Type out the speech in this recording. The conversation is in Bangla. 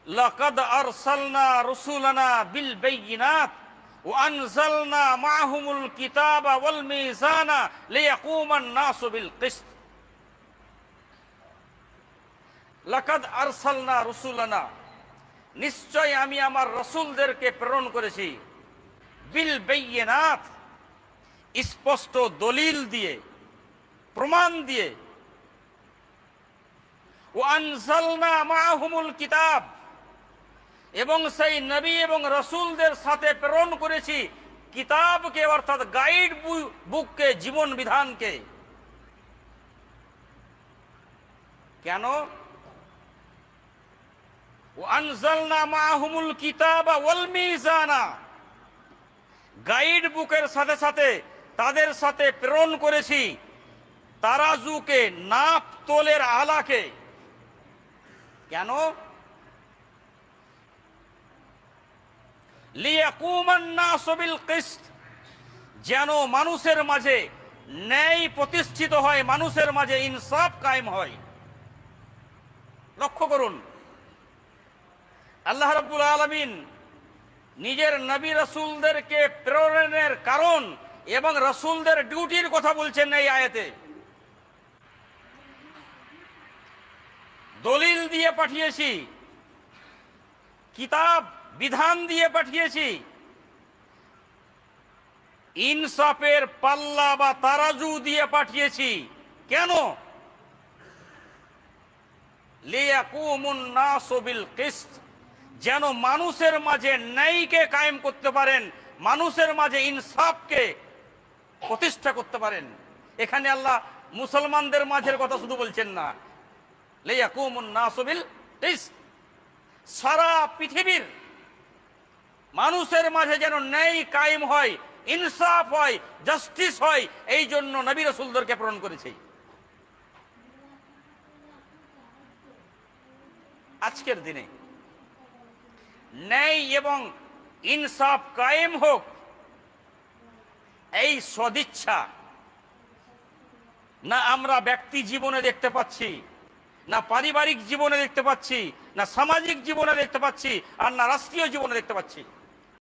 লাকাদ আরসালনা রুসুলানা বিল বাইয়িনাত ওয়া আনজালনা মাআহুমুল কিতাবা ওয়াল মিজানা লিয়াকুমান নাসু বিল কিসত। লাকাদ আরসালনা রুসুলানা, নিশ্চয় আমি আমার রসুলদেরকে প্রেরণ করেছি, বিল বাইয়িনাত, স্পষ্ট দলিল দিয়ে, প্রমাণ দিয়ে, ওয়া আনজালনা মাআহুমুল কিতাব, এবং সেই নবী এবং রসুলদের সাথে প্রেরণ করেছি কিতাবকে, অর্থাৎ গাইড বুককে, জীবন বিধানকে। কেন? ওয়া আনজালনা মাআহুমুল কিতাবা ওয়াল মিজানা, গাইড বুকের সাথে সাথে তাদের সাথে প্রেরণ করেছি তারাজুকে, নাপ তোলের আলাকে। কেন? লিয়াকুমান নাসু বিল কিসত, যেন মানুষের মাঝে ন্যায় প্রতিষ্ঠিত হয়, মানুষের মাঝে ইনসাফ কায়েম হয়। লক্ষ্য করুন, আল্লাহ রাব্বুল আলামিন নিজের নবী রাসূলদেরকে প্রেরণের কারণ এবং রাসূলদের ডিউটির কথা বলছেন এই আয়াতে। দলিল দিয়ে পাঠিয়েছি, কিতাব বিধান দিয়ে পাঠিয়েছি, ইনসাফের পাল্লা বা তারাজু দিয়ে পাঠিয়েছি। কেন? লিয়াকুমুন নাসু বিল কিসত, যেন মানুষের মাঝে ন্যায়কে কায়েম করতে পারেন, মানুষের মাঝে ইনসাফকে প্রতিষ্ঠা করতে পারেন। এখানে আল্লাহ মুসলমানদের মাঝের কথা শুধু বলছেন না, লিয়াকুমুন নাসু বিল কিসত, সারা পৃথিবীর মানুষের মাঝে যেন ন্যায় কায়েম হয়, ইনসাফ হয়, জাস্টিস হয়, এই জন্য নবী রাসূলদেরকে প্রেরণ করেছে। আজকের দিনে ন্যায় এবং ইনসাফ কায়েম হোক, এই সদিচ্ছা না আমরা ব্যক্তি জীবনে দেখতে পাচ্ছি, না পারিবারিক জীবনে দেখতে পাচ্ছি, না সামাজিক জীবনে দেখতে পাচ্ছি, আর না রাষ্ট্রীয় জীবনে দেখতে পাচ্ছি।